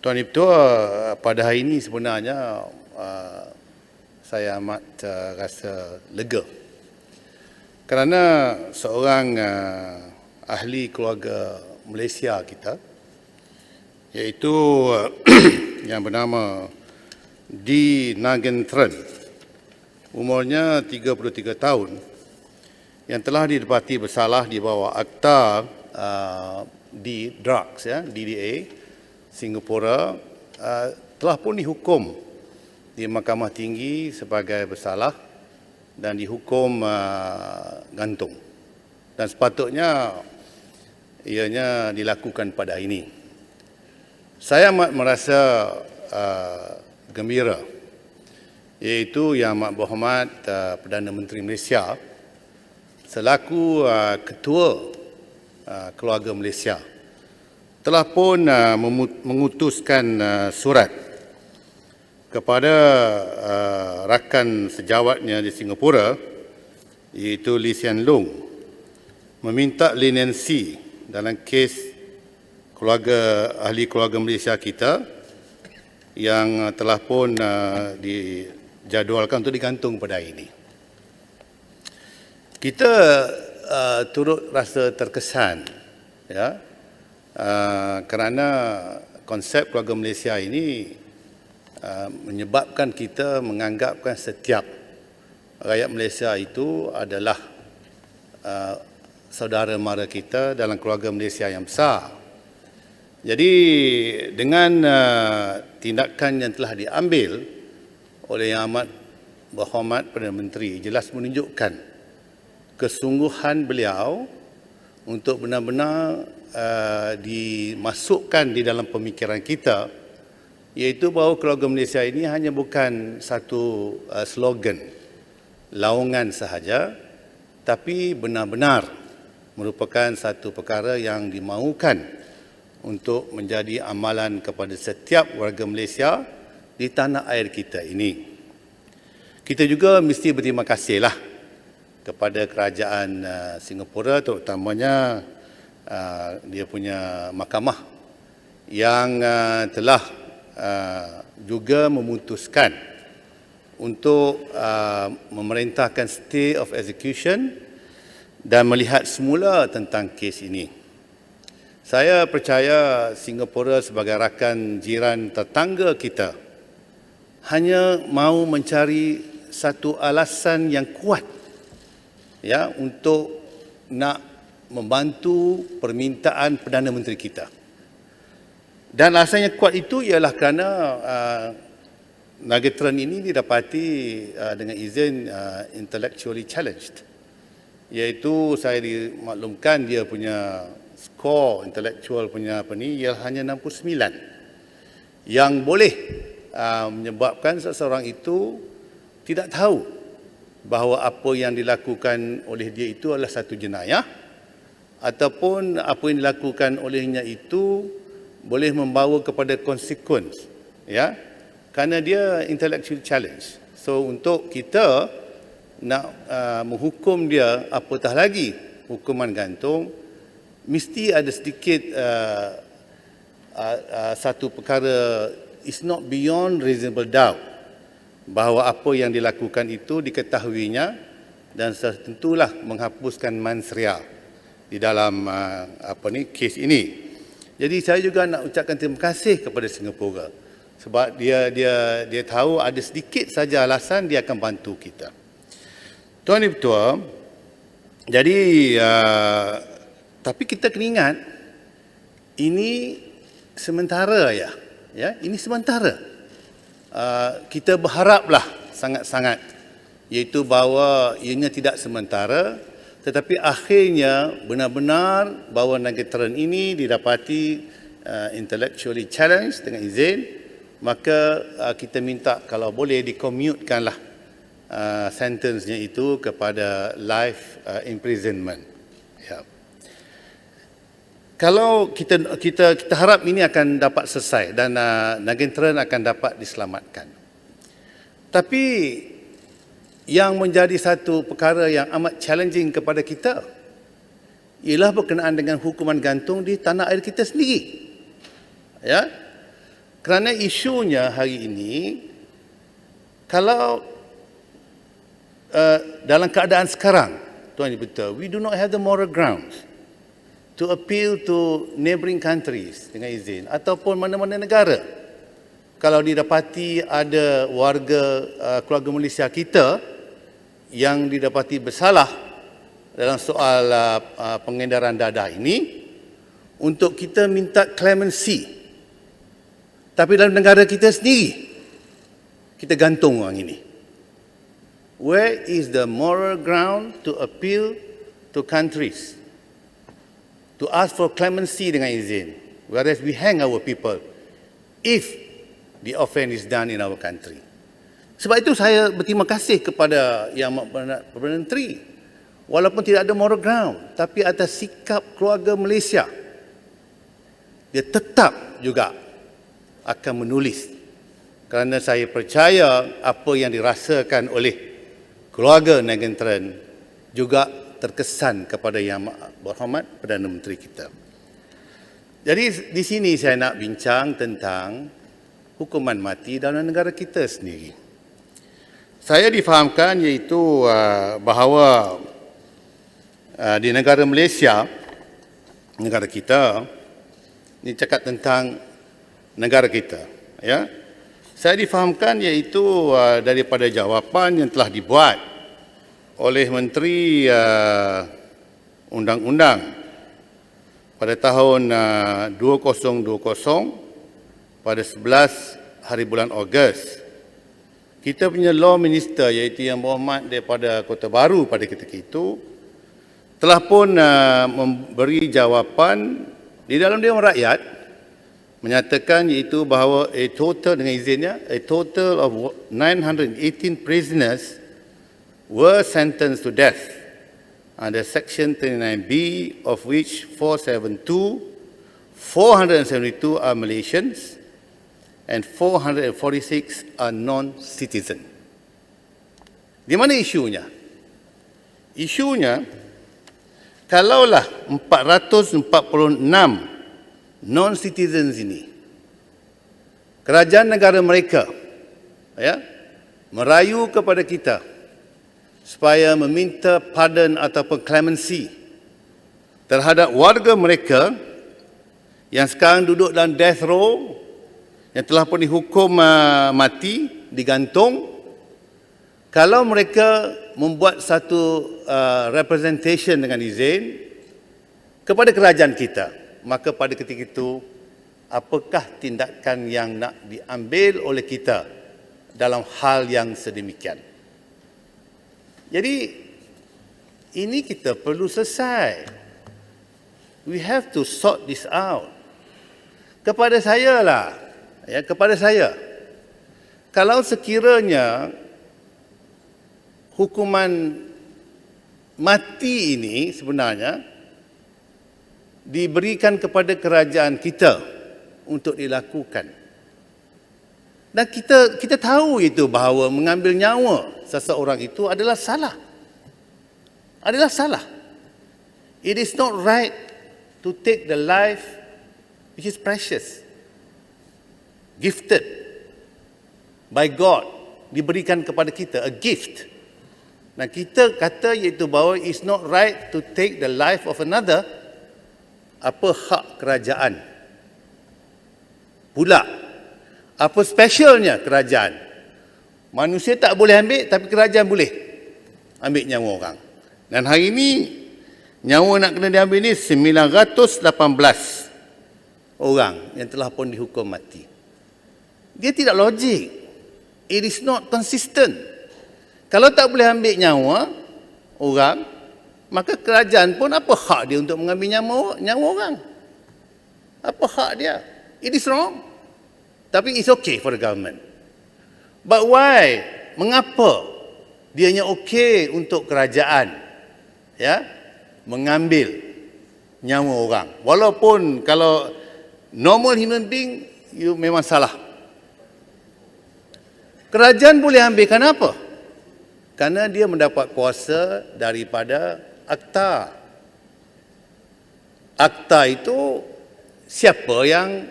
Tuan Ketua, pada hari ini sebenarnya saya amat rasa lega kerana seorang ahli keluarga Malaysia kita, iaitu yang bernama D. Nagentran, umurnya 33 tahun, yang telah didapati bersalah di bawah Akta di Drugs, DDA, Singapura, telah pun dihukum di Mahkamah Tinggi sebagai bersalah dan dihukum gantung. Dan sepatutnya ianya dilakukan pada hari ini. Saya amat merasa gembira, iaitu Yang Amat Berhormat Perdana Menteri Malaysia selaku Ketua Keluarga Malaysia telah pun mengutuskan surat kepada rakan sejawatnya di Singapura, iaitu Lee Hsien Loong, meminta leniensi dalam kes ahli keluarga Malaysia kita yang telah pun dijadualkan untuk digantung pada hari ini. Kita turut rasa terkesan, kerana konsep keluarga Malaysia ini menyebabkan kita menganggapkan setiap rakyat Malaysia itu adalah saudara mara kita dalam keluarga Malaysia yang besar. Jadi dengan tindakan yang telah diambil oleh Yang Amat Berhormat Perdana Menteri jelas menunjukkan kesungguhan beliau untuk benar-benar dimasukkan di dalam pemikiran kita, iaitu bahawa keluarga Malaysia ini hanya bukan satu slogan, laungan sahaja, tapi benar-benar merupakan satu perkara yang dimaukan untuk menjadi amalan kepada setiap warga Malaysia di tanah air kita ini. Kita juga mesti berterima kasihlah kepada kerajaan Singapura, terutamanya dia punya mahkamah yang telah juga memutuskan untuk memerintahkan stay of execution dan melihat semula tentang kes ini. Saya percaya Singapura sebagai rakan jiran tetangga kita hanya mahu mencari satu alasan yang kuat untuk nak membantu permintaan Perdana Menteri kita. Dan alasan yang kuat itu ialah kerana Nagentran ini didapati dengan izin intellectually challenged, iaitu saya dimaklumkan dia punya skor intelektual punya ialah hanya 69, yang boleh menyebabkan seseorang itu tidak tahu bahawa apa yang dilakukan oleh dia itu adalah satu jenayah, ataupun apa yang dilakukan olehnya itu boleh membawa kepada konsekuensi, kerana dia intellectual challenge. So untuk kita nak menghukum dia, apatah lagi hukuman gantung, mesti ada sedikit satu perkara, is not beyond reasonable doubt, bahawa apa yang dilakukan itu diketahuinya dan tentulah menghapuskan mens rea di dalam kes ini. Jadi saya juga nak ucapkan terima kasih kepada Singapura sebab dia tahu ada sedikit saja alasan dia akan bantu kita. Tuan Ketua, jadi tapi kita kena ingat ini sementara ini sementara. Kita berharaplah sangat-sangat, iaitu bahawa ianya tidak sementara, tetapi akhirnya benar-benar bahawa Nagentran ini didapati intellectually challenged dengan izin, maka kita minta kalau boleh dikomutkanlah sentence-nya itu kepada life imprisonment. Kalau kita harap ini akan dapat selesai dan Nagentran akan dapat diselamatkan. Tapi yang menjadi satu perkara yang amat challenging kepada kita ialah berkenaan dengan hukuman gantung di tanah air kita sendiri. Kerana isunya hari ini, kalau dalam keadaan sekarang, Tuan Ibu Ketua, we do not have the moral grounds to appeal to neighbouring countries dengan izin ataupun mana-mana negara. Kalau didapati ada warga keluarga Malaysia kita yang didapati bersalah dalam soal pengendaraan dadah ini, untuk kita minta clemency. Tapi dalam negara kita sendiri, kita gantung orang ini. Where is the moral ground to appeal to countries, to ask for clemency dengan izin, whereas we hang our people if the offence is done in our country? Sebab itu saya berterima kasih kepada Yang Perdana Menteri, walaupun tidak ada moral ground, tapi atas sikap keluarga Malaysia, dia tetap juga akan menulis, kerana saya percaya apa yang dirasakan oleh keluarga Nagentran juga terkesan kepada Yang Berhormat Perdana Menteri kita. Jadi di sini saya nak bincang tentang hukuman mati dalam negara kita sendiri. Saya difahamkan iaitu bahawa di negara Malaysia, negara kita, ini cakap tentang negara kita, ya. Saya difahamkan iaitu daripada jawapan yang telah dibuat oleh Menteri Undang-Undang pada tahun 2020 pada 11 hari bulan Ogos. Kita punya Law Minister iaitu Yang Berhormat daripada Kota Baru pada ketika itu telah pun memberi jawapan di dalam Dewan Rakyat, menyatakan iaitu bahawa a total dengan izinnya, a total of 918 prisoners were sentenced to death under Section 39B, of which 472 are Malaysians and 446 are non-citizen. Di mana isunya? Isunya, kalaulah 446 non-citizens ini, kerajaan negara mereka, ya, merayu kepada kita supaya meminta pardon ataupun clemency terhadap warga mereka yang sekarang duduk dalam death row, yang telah pun dihukum mati, digantung. Kalau mereka membuat satu representation dengan izin kepada kerajaan kita, maka pada ketika itu, apakah tindakan yang nak diambil oleh kita dalam hal yang sedemikian? Jadi, ini kita perlu selesai. We have to sort this out. Kepada saya lah, ya, kepada saya, kalau sekiranya hukuman mati ini sebenarnya diberikan kepada kerajaan kita untuk dilakukan. Dan kita tahu itu bahawa mengambil nyawa seseorang itu adalah salah. Adalah salah. It is not right to take the life which is precious, gifted by God, diberikan kepada kita, a gift. Dan kita kata iaitu bahawa it's not right to take the life of another. Apa hak kerajaan pula? Apa specialnya kerajaan? Manusia tak boleh ambil, tapi kerajaan boleh ambil nyawa orang. Dan hari ini, nyawa nak kena diambil ni 918 orang yang telah pun dihukum mati. Dia tidak logik. It is not consistent. Kalau tak boleh ambil nyawa orang, maka kerajaan pun apa hak dia untuk mengambil nyawa orang? Apa hak dia? It is wrong. Tapi it's okay for the government. But why? Mengapa dianya okay untuk kerajaan, ya, mengambil nyawa orang? Walaupun kalau normal human being, you memang salah. Kerajaan boleh ambil, kenapa? Kerana dia mendapat kuasa daripada akta. Akta itu siapa yang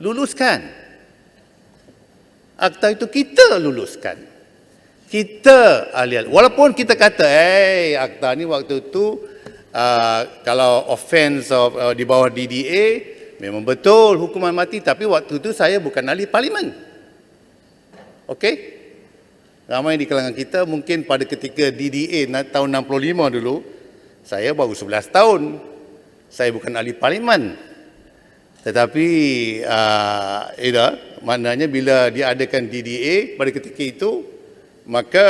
luluskan? Akta itu kita luluskan. Kita ahli-ahli. Walaupun kita kata, akta ni waktu tu kalau offence di bawah DDA, memang betul hukuman mati, tapi waktu tu saya bukan ahli parlimen. Okey? Ramai di kalangan kita mungkin pada ketika DDA tahun 65 dulu, saya baru 11 tahun. Saya bukan ahli parlimen. Tetapi maknanya bila diadakan DDA pada ketika itu, maka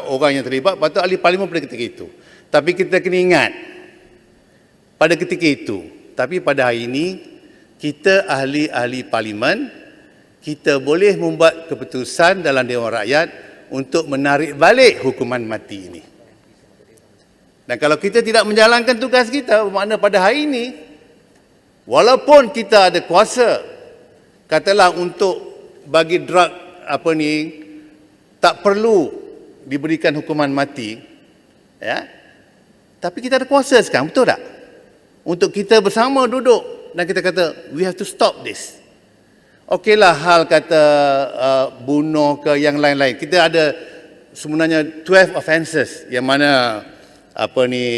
orang yang terlibat patut ahli parlimen pada ketika itu. Tapi kita kena ingat, pada ketika itu, tapi pada hari ini, kita ahli-ahli parlimen, kita boleh membuat keputusan dalam Dewan Rakyat untuk menarik balik hukuman mati ini. Dan kalau kita tidak menjalankan tugas kita, bermakna pada hari ini, walaupun kita ada kuasa, katalah untuk bagi drug tak perlu diberikan hukuman mati, ya, tapi kita ada kuasa sekarang, betul tak? Untuk kita bersama duduk dan kita kata, we have to stop this. Okeylah hal kata bunuh ke yang lain-lain. Kita ada sebenarnya 12 offences yang mana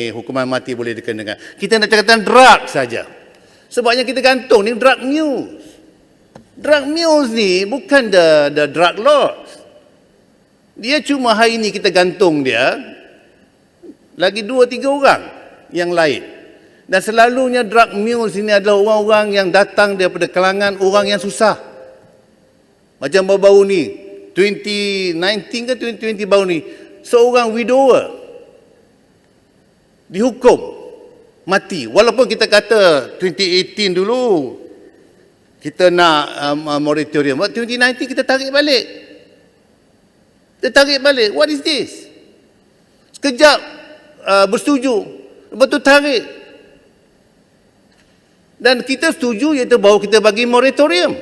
hukuman mati boleh dikenakan. Kita nak cakap tentang drug saja. Sebabnya kita gantung ni drug news. Drug news ni bukan the drug laws. Dia cuma hari ni kita gantung dia, lagi 2-3 orang yang lain. Dan selalunya drug mules ini adalah orang-orang yang datang daripada kalangan orang yang susah. Macam baru-baru ni, 2019 ke 2020 baru ni, seorang widower dihukum mati. Walaupun kita kata 2018 dulu, kita nak moratorium. 2019 kita tarik balik. Kita tarik balik. What is this? Sekejap bersetuju, lepas tu tarik. Dan kita setuju iaitu bahawa kita bagi moratorium.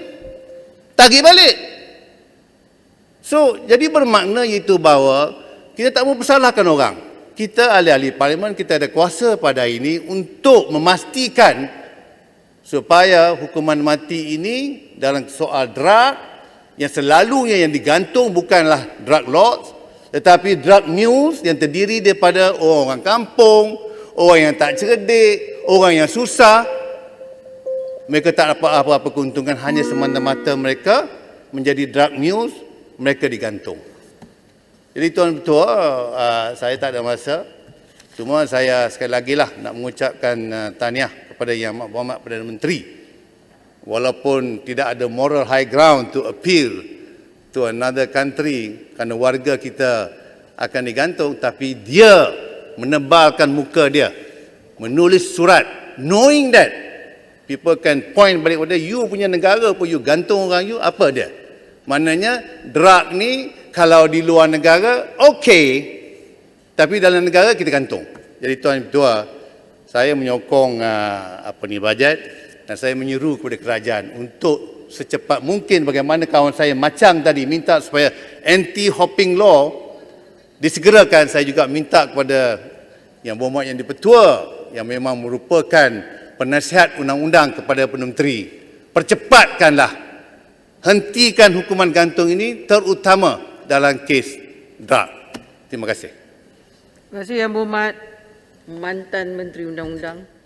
Tarik balik. So, jadi bermakna iaitu bahawa kita tak mau persalahkan orang. Kita ahli-ahli parlimen, kita ada kuasa pada hari ini untuk memastikan supaya hukuman mati ini dalam soal drug yang selalunya yang digantung bukanlah drug laws, tetapi drug mules yang terdiri daripada orang kampung, orang yang tak cerdik, orang yang susah. Mereka tak dapat apa-apa keuntungan, hanya semata-mata mereka menjadi drug mules, mereka digantung. Jadi Tuan Ketua, saya tak ada masa. Cuma saya sekali lagi lah nak mengucapkan tahniah kepada Yang Amat Berhormat Perdana Menteri. Walaupun tidak ada moral high ground to appeal to another country kerana warga kita akan digantung, tapi dia menebalkan muka dia, menulis surat, knowing that people can point balik pada you punya negara pun you gantung orang you, apa dia? Maknanya drug ni kalau di luar negara okey, tapi dalam negara kita gantung. Jadi Tuan Ketua, saya menyokong bajet dan saya menyeru kepada kerajaan untuk secepat mungkin bagaimana kawan saya Macang tadi minta supaya anti-hopping law disegerakan. Saya juga minta kepada Yang Berhormat Yang di-Pertua yang memang merupakan penasihat undang-undang kepada Perdana Menteri, percepatkanlah, hentikan hukuman gantung ini, terutama dalam kes drug. Terima kasih. Terima kasih Yang Berhormat mantan Menteri Undang-Undang.